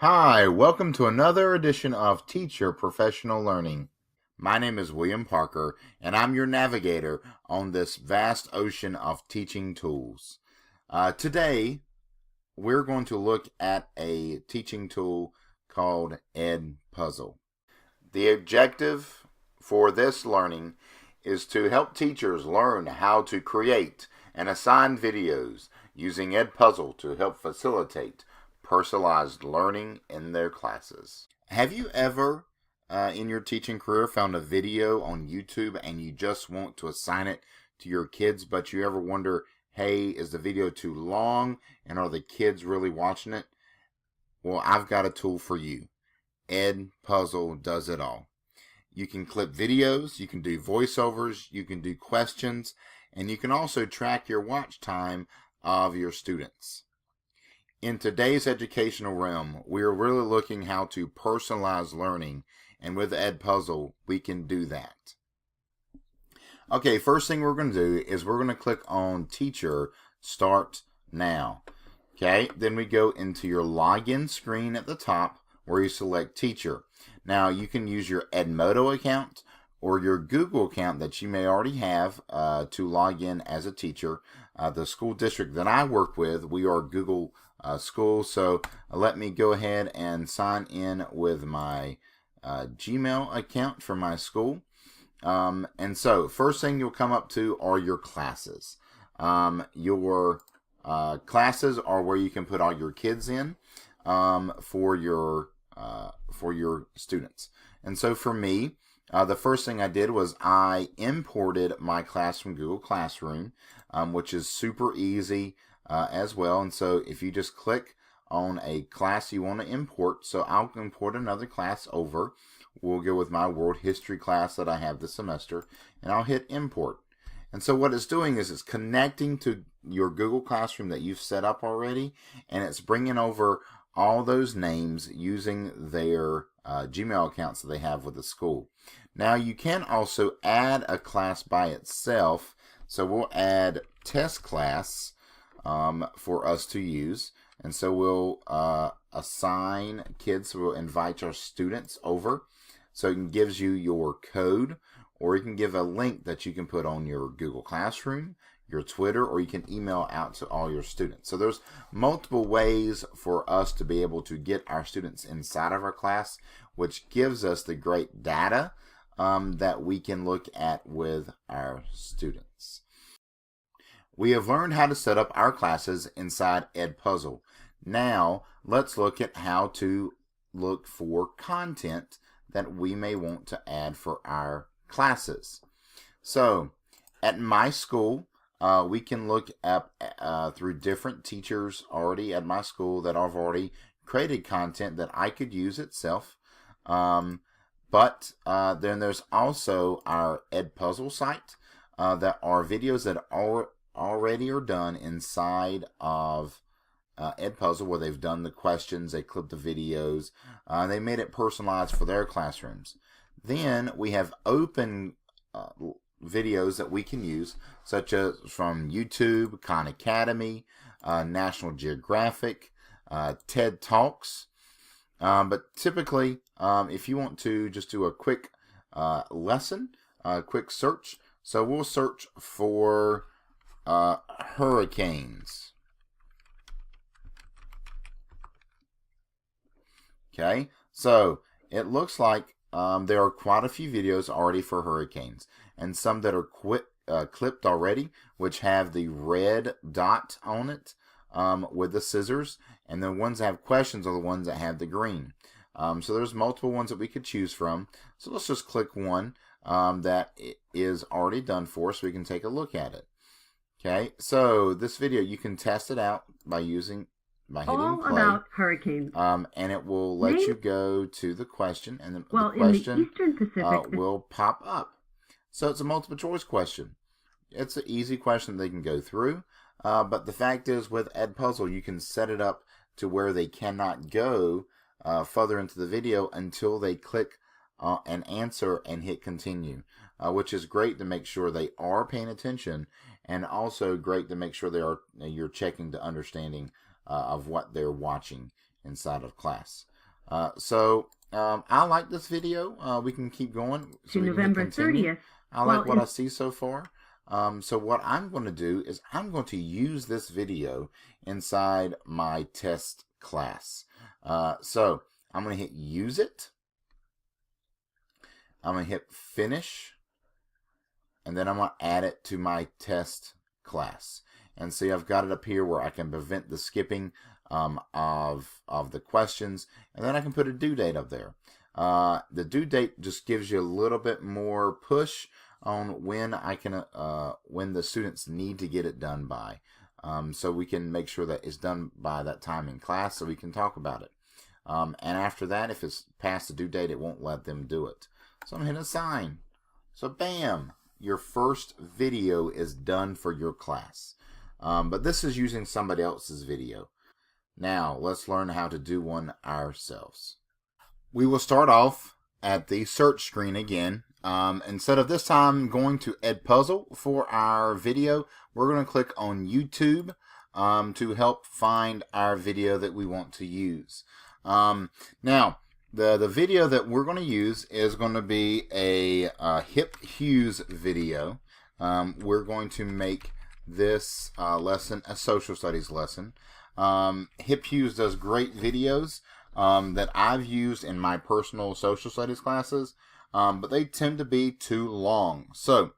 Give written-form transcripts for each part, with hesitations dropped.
Hi, welcome to another edition of Teacher Professional Learning. My name is William Parker, and I'm your navigator on this vast ocean of teaching tools. Today, we're going to look at a teaching tool called Edpuzzle. The objective for this learning is to help teachers learn how to create and assign videos using Edpuzzle to help facilitate personalized learning in their classes. Have you ever, in your teaching career, found a video on YouTube and you just want to assign it to your kids, but you ever wonder, hey, is the video too long and are the kids really watching it? Well, I've got a tool for you. Edpuzzle does it all. You can clip videos, you can do voiceovers, you can do questions, and you can also track your watch time of your students. In today's educational realm, we are really looking how to personalize learning, and with Edpuzzle, we can do that. Okay, first thing we're going to do is we're going to click on Teacher Start Now. Okay, then we go into your login screen at the top where you select Teacher. Now, you can use your Edmodo account or your Google account that you may already have to log in as a teacher. The school district that I work with, we are Google School, so let me go ahead and sign in with my Gmail account for my school. And so, first thing you'll come up to are your classes. Your classes are where you can put all your kids in for your students. And so for me, the first thing I did was I imported my class from Google Classroom, which is super easy as well. And so if you just click on a class you want to import, so I'll import another class over. We'll go with my world history class that I have this semester, and I'll hit import. And so what it's doing is it's connecting to your Google Classroom that you've set up already, and it's bringing over all those names using their Gmail accounts that they have with the school. Now you can also add a class by itself, so we'll add test class for us to use, and so we'll assign kids, so we'll invite our students over, so it gives you your code, or you can give a link that you can put on your Google Classroom, your Twitter, or you can email out to all your students. So there's multiple ways for us to be able to get our students inside of our class, which gives us the great data that we can look at with our students. We have learned how to set up our classes inside Edpuzzle. Now let's look at how to look for content that we may want to add for our classes. So at my school, we can look up through different teachers already at my school that have already created content that I could use itself. But then there's also our Edpuzzle site that are videos that already are done inside of Edpuzzle, where they've done the questions, they clipped the videos, they made it personalized for their classrooms. Then we have open videos that we can use, such as from YouTube, Khan Academy, National Geographic, TED Talks. But typically, if you want to just do a quick lesson, a quick search, so we'll search for hurricanes. Okay, so it looks like there are quite a few videos already for hurricanes, and some that are clipped already, which have the red dot on it with the scissors, and the ones that have questions are the ones that have the green. So there's multiple ones that we could choose from. So let's just click one that is already done for us so we can take a look at it. Okay, so this video, you can test it out by hitting All play. about hurricanes. And it will let you go to the question, and the question in the Eastern Pacific, will pop up. So it's a multiple choice question. It's an easy question they can go through, but the fact is, with Edpuzzle, you can set it up to where they cannot go further into the video until they click an answer and hit continue, which is great to make sure they are paying attention, and also great to make sure you're checking the understanding of what they're watching inside of class. I like this video. We can keep going. To November 30th. I like what I see so far. So what I'm going to do is I'm going to use this video inside my test class. So I'm going to hit use it. I'm going to hit finish. And then I'm going to add it to my test class. And see, I've got it up here where I can prevent the skipping of the questions. And then I can put a due date up there. The due date just gives you a little bit more push on when when the students need to get it done by. So we can make sure that it's done by that time in class so we can talk about it. And after that, if it's past the due date, it won't let them do it. So I'm hitting assign. So bam, your first video is done for your class. But this is using somebody else's video. Now let's learn how to do one ourselves. We will start off at the search screen again. Instead of this time going to Edpuzzle for our video, we're going to click on YouTube to help find our video that we want to use. Now, the video that we're going to use is going to be a Hip Hughes video. We're going to make this lesson a social studies lesson. Hip Hughes does great videos that I've used in my personal social studies classes, but they tend to be too long. So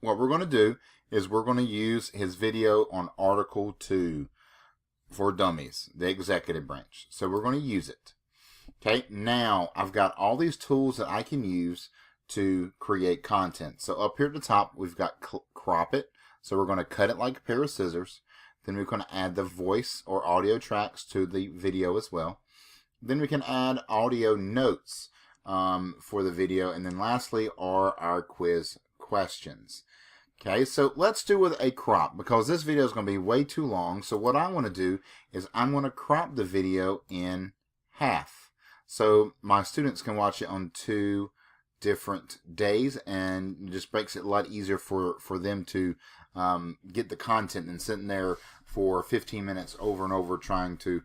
what we're going to do is we're going to use his video on Article 2 for Dummies, the executive branch. So we're going to use it. Okay, now I've got all these tools that I can use to create content. So up here at the top, we've got crop it. So we're going to cut it like a pair of scissors. Then we're going to add the voice or audio tracks to the video as well. Then we can add audio notes for the video. And then lastly are our quiz questions. Okay, so let's do with a crop because this video is going to be way too long. So what I want to do is I'm going to crop the video in half. So my students can watch it on 2 different days, and it just makes it a lot easier for them to get the content and sitting there for 15 minutes over and over trying to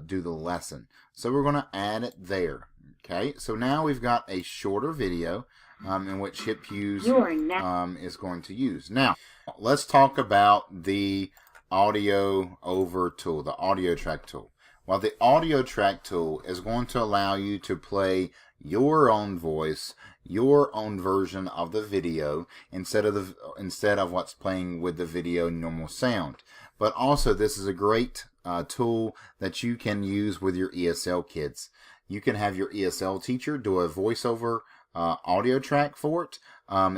do the lesson. So we're going to add it there. Okay, so now we've got a shorter video in which Hip Hughes is going to use. Now, let's talk about the audio over tool, the audio track tool. Well, the audio track tool is going to allow you to play your own voice, your own version of the video instead of what's playing with the video normal sound. But also, this is a great tool that you can use with your ESL kids. You can have your ESL teacher do a voiceover audio track for it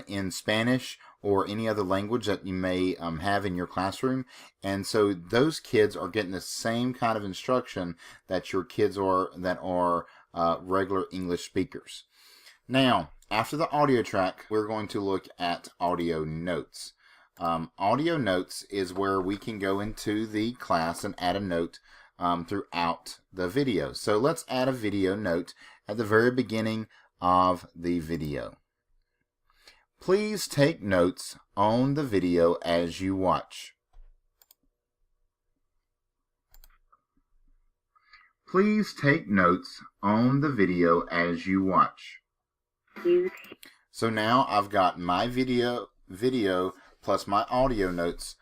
in Spanish or any other language that you may have in your classroom. And so those kids are getting the same kind of instruction that your kids are that are regular English speakers. Now, after the audio track, we're going to look at audio notes. Audio notes is where we can go into the class and add a note throughout the video. So let's add a video note at the very beginning of the video. Please take notes on the video as you watch. Please take notes on the video as you watch. So now I've got my video plus my audio notes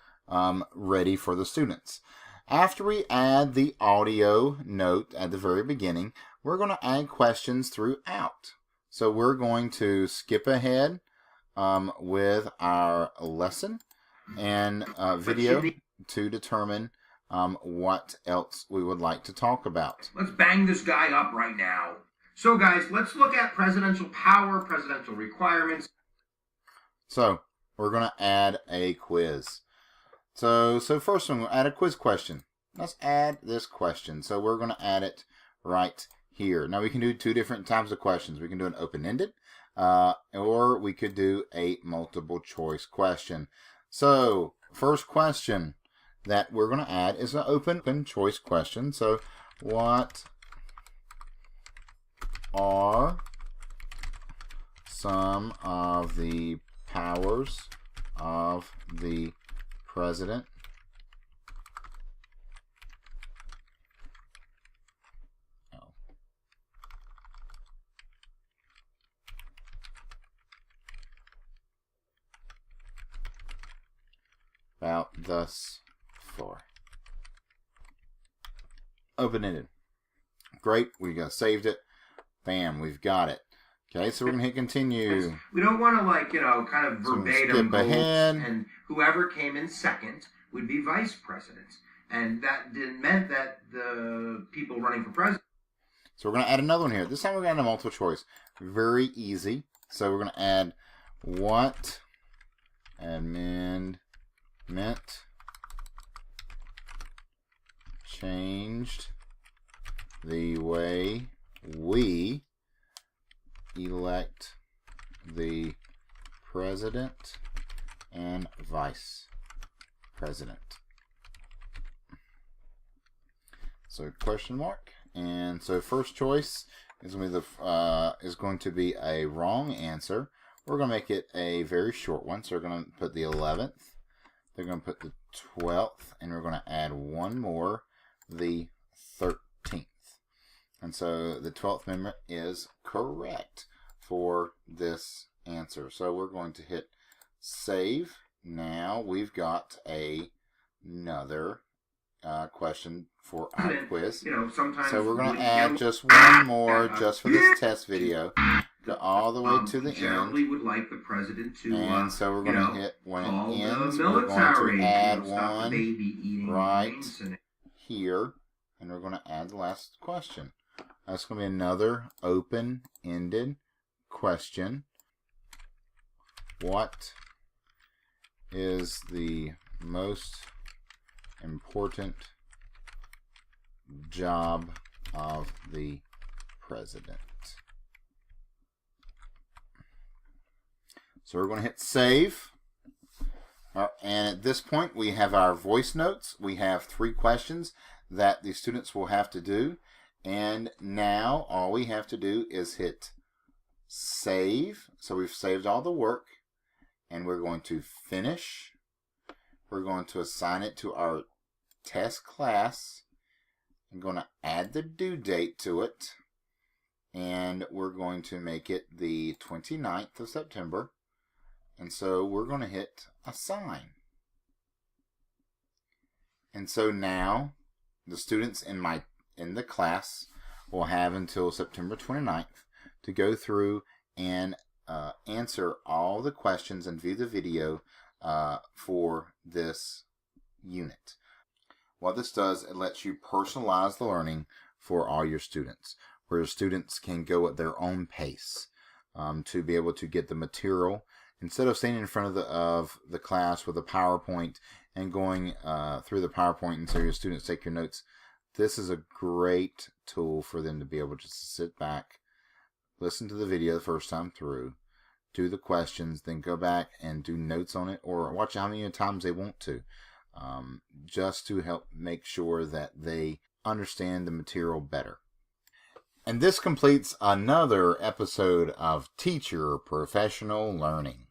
ready for the students. After we add the audio note at the very beginning, we're going to add questions throughout. So we're going to skip ahead with our lesson and video to determine what else we would like to talk about. Let's bang this guy up right now. So guys, let's look at presidential power, presidential requirements. So we're going to add a quiz. So first one, we'll add a quiz question. Let's add this question. So we're going to add it right here. Now we can do 2 different types of questions. We can do an open-ended or we could do a multiple choice question. So first question that we're going to add is an open choice question. So what are some of the powers of the president about thus far. Open-ended. Great, we got saved it. Bam, we've got it. Okay, so we're going to hit continue. We don't want to, kind of verbatim skip ahead. And whoever came in second would be vice president. And that meant that the people running for president. So we're going to add another one here. This time we're going to add a multiple choice. Very easy. So we're going to add what amendment changed the way we elect the president and vice president. So question mark. And so first choice is going to be a wrong answer. We're going to make it a very short one. So we're going to put the 11th. They're going to put the 12th. And we're going to add one more, the 13th. And so the 12th amendment is correct for this answer. So we're going to hit save. Now we've got another question for our quiz. So we're going to add just one more just for this test video. Go all the way to the end. Would like the president to, and so we're going to hit when it ends. We're going to add one right here. And we're going to add the last question. That's going to be another open-ended question. What is the most important job of the president? So we're going to hit save. And at this point, we have our voice notes. We have 3 questions that the students will have to do. And now all we have to do is hit save. So we've saved all the work. And we're going to finish. We're going to assign it to our test class. I'm going to add the due date to it. And we're going to make it the 29th of September. And so we're going to hit assign. And so now the students in the class will have until September 29th to go through and answer all the questions and view the video for this unit. What this does, it lets you personalize the learning for all your students, where students can go at their own pace to be able to get the material. Instead of standing in front of the class with a PowerPoint and going through the PowerPoint and so your students take your notes, this is a great tool for them to be able to just sit back, listen to the video the first time through, do the questions, then go back and do notes on it or watch how many times they want to, just to help make sure that they understand the material better. And this completes another episode of Teacher Professional Learning.